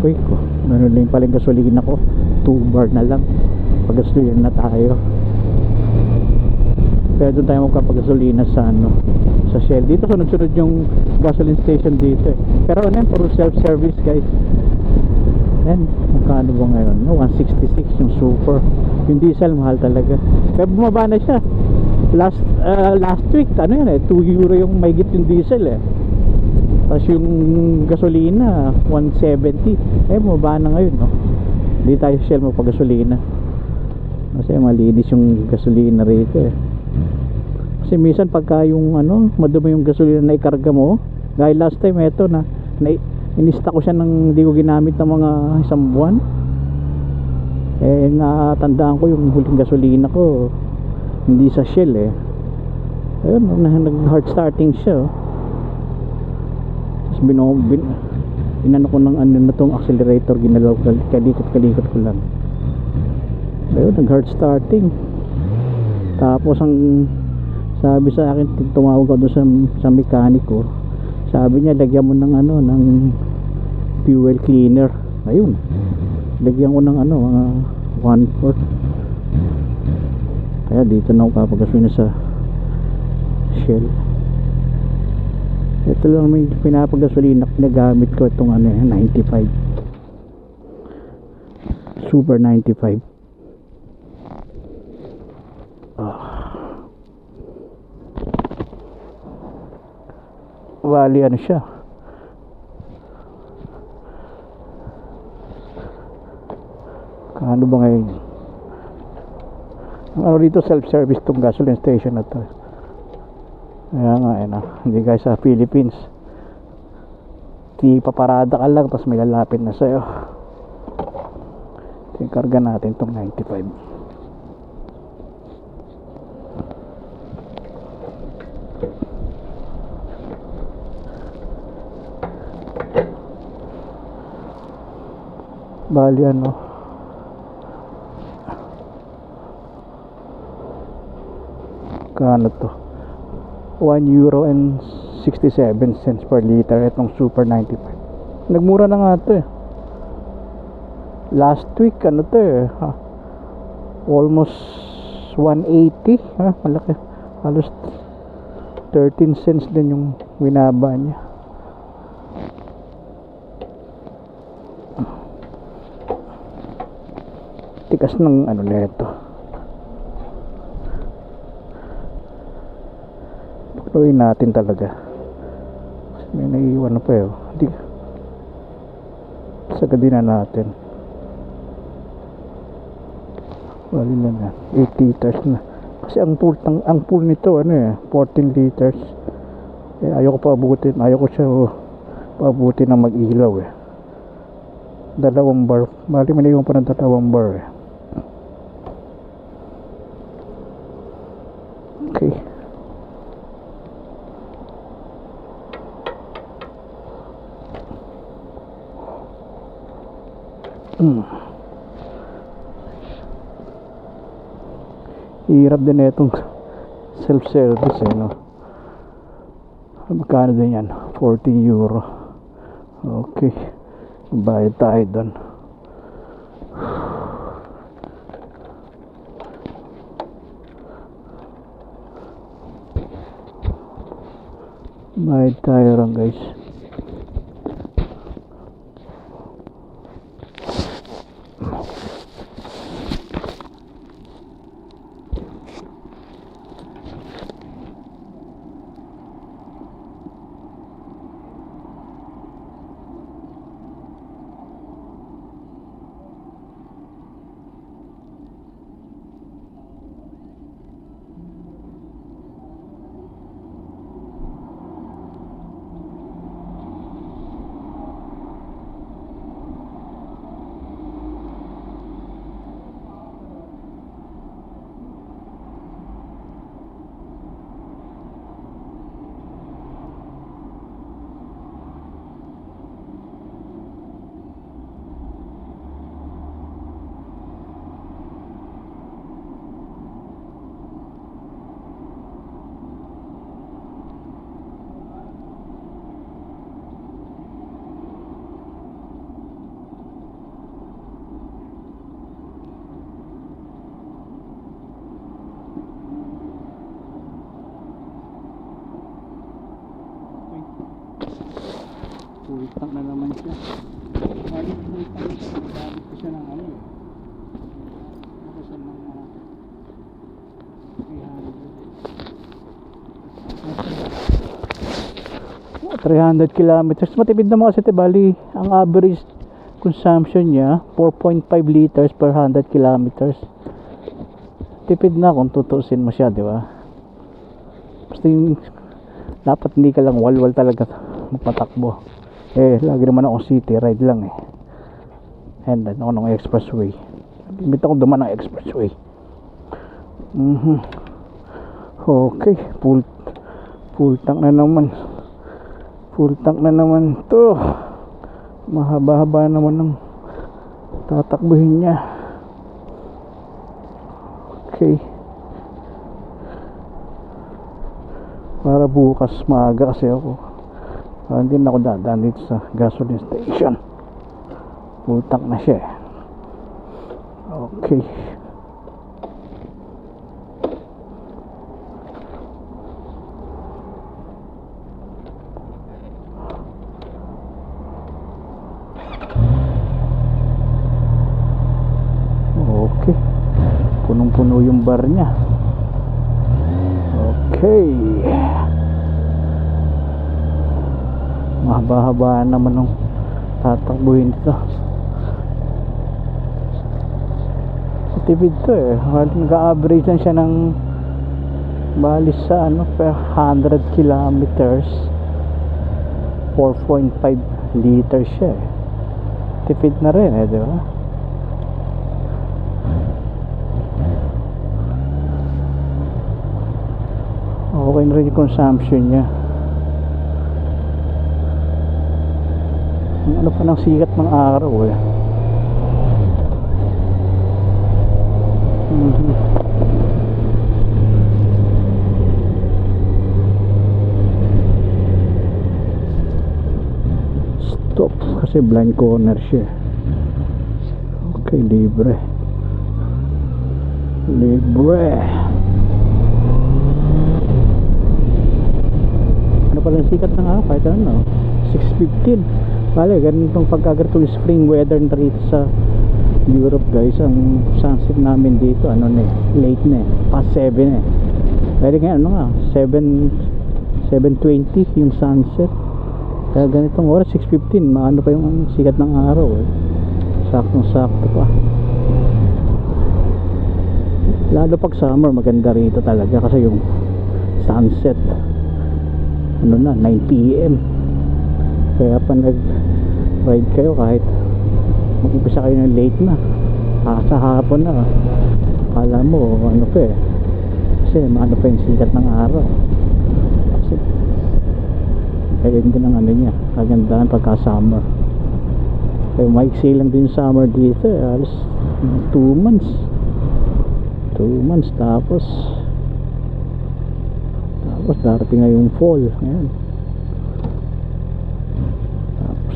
Uy ko, ano na yung paling gasolina ko, 2 bar na lang, pagasolina na tayo. Kaya doon tayo magpapagasolina sa ano, sa Shell. Dito sunod-sunod yung gasoline station dito eh. Pero ano yan, puro self-service guys. Yan, magkano ba ngayon? 166 yung super. Yung diesel mahal talaga. Kaya bumaba na siya. Last week, ano yan eh, 2 euro yung mahigit yung diesel eh. Tapos yung gasolina 170. Eh bumaba na ngayon no. Hindi tayo Shell magpagasolina. Kasi malinis yung gasolina rito eh. Kasi minsan pagka yung ano, madumi yung gasolina na ikarga mo, gaya last time eto na inista ko siya nang hindi ko ginamit ng mga isang buwan. Eh natandaan ko yung huling gasolina ko hindi sa Shell eh. Ayun, nag hard starting siya. Tapos inano ko ng ano na tong accelerator, ginalaw kalikot ko lang. Ayun, nag hard starting. Tapos ang sabi sa akin, tumawag ako doon sa mekaniko. Sabi niya, lagyan mo ng ano, ng fuel cleaner. Ayun, lagyan ko ng ano, mga 1/4. Kaya dito na ako papagasolina sa Shell. Ito lang may pinapagasolina na gamit ko, itong ano, 95 Super 95. Bali ano siya, kano ba ngayon? Ano dito, self-service tong gasoline station na to. Kaya nga hindi guys, sa Philippines di paparada ka lang tapos may lalapit na sa'yo. Karga natin tong 95. Bali ano, kano to, 1 euro and 67 cents per liter itong Super 95. Nagmura na nga to eh. Last week ano to eh, almost 180 malaki, halos 13 cents din yung winaba niya. Tikas ng ano nito. Pakluin natin talaga. Kasi may naiiwan na pa eh. Hindi. Sagadin na natin. Wali na na. 8 liters na. Kasi ang pool nito ano eh, 14 liters. Eh, ayoko pa abutin. Ayoko siya paabutin na mag-ilaw eh. 2 bar. Bali may naiiwan pa ng 2 bar eh. Okay. Hirap din na itong self-service eh no. Magkano din yan? 14 euro. Okay, bayad tayo doon. Bayad tayo lang guys. Bultak na naman siya. Bali, bultak siya. Gamit ko siya ng ano eh. Ako siya ng 300 kilometers. Matipid naman kasi bali ang average consumption niya 4.5 liters per 100 kilometers. Tipid na kung tutusin mo siya, di ba? Basta yung dapat hindi ka lang walwal talaga magpatakbo. Eh, lagi naman ako city ride lang eh. And then ako ng expressway. Limit ako duman ng expressway. Okay, full tank na naman. Full tank na naman to. Mahaba-haba naman ng tatakbuhin niya. Okay. Para bukas maaga kasi ako. Hindi na ako dadaan dito sa gasoline station. Full tank na siya. Okay. Okay. Punong-puno yung bar niya. Okay. Mahaba-haba naman nung tatakbuhin dito. Tipid to eh. Nag-average lang siya ng balis sa ano per 100 kilometers 4.5 liters siya eh. Tipid na rin eh, di ba? Okay na rin yung consumption niya. Ano pa ng sikat ng araw eh. Stop kasi blind corner siya. Okay, libre. Ano pala ang sikat ng araw? Kahit ano, 6:15. Bale, ganitong pagkagatong spring weather na rito sa Europe guys. Ang sunset namin dito ano na eh, late na eh, past 7 eh. Pwede nga ano nga 7:20 yung sunset. Kaya ganitong oras 6:15 maano pa yung sikat ng araw eh. Saktong sakto pa. Lalo pag summer maganda rito talaga kasi yung sunset ano na 9 PM. Kaya pa nag ride kayo kahit mag-umpisa kayo ng late na sa hapon na akala mo ano pa eh kasi maano pa yung sikat ng araw kasi kaya din ang ano niya kagandahan pagka summer. Kaya maiksi lang din summer dito eh. Alas 2 months tapos darating na yung fall ngayon.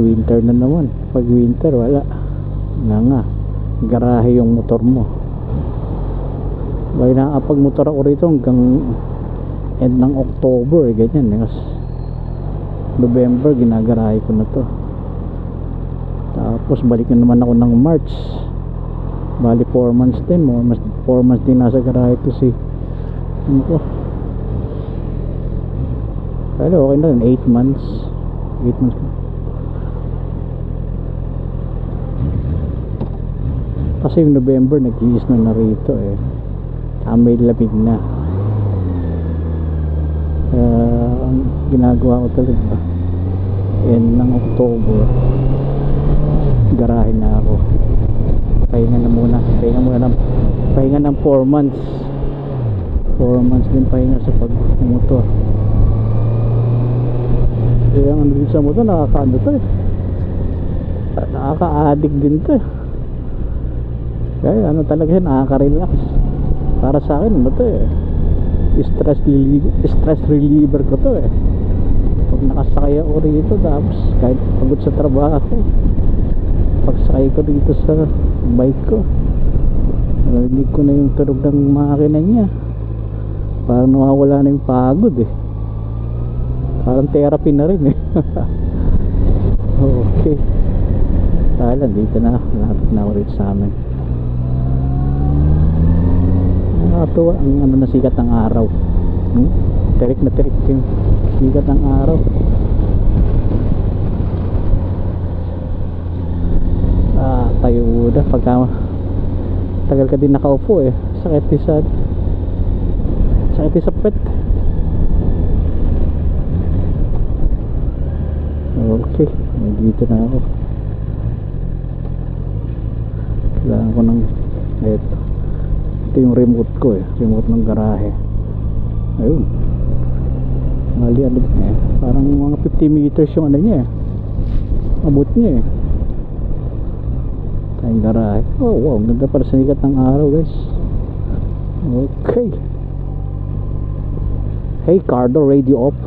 Winter na naman. Pag winter wala nga garahe yung motor mo. Bali nakapag motor ako rito hanggang end ng October eh, ganyan eh. Kasi November ginagarahe ko na to. Tapos balik na naman ako ng March. Bali 4 months din 4 months din nasa garahe to si ano ko. Pero okay na rin 8 months kasi yung November nag-i-snow na rito eh. May lamig na. Ang ginagawa ko talaga end ng October garahe na ako. Pahinga ng 4 months 4 months din pahinga sa pagmumotor. Kaya ang ano din sa motor nakakaano to eh, nakaka-addict din to eh. Kaya ano talaga yun, nakaka-relax. Para sa akin ano to eh, stress reliever ko to eh. Pag nakasakay ako rito tapos kahit pagod sa trabaho, pagsakay ko dito sa bike ko, narinig ko na yung tunog ng makina niya. Parang nawawala na yung pagod eh. Parang therapy na rin eh. Okay. Kala, dito na. Lapit na ako rito sa amin. Nakakatuwa ang ano na sikat ng araw. Tirik na tirik yung sikat ng araw. Tayo na pagka tagal ka din nakaupo eh. Sakit sa pet. Okay, dito na ako. Kailangan ko ng ito yung remote ko eh, remote ng garahe. Ayun, mali ano eh, parang mga 50 meters yung ano niya eh, abot niya eh, tayong garahe. Oh wow, ganda para sa sikat ng araw guys. Okay, hey Cardo, radio off.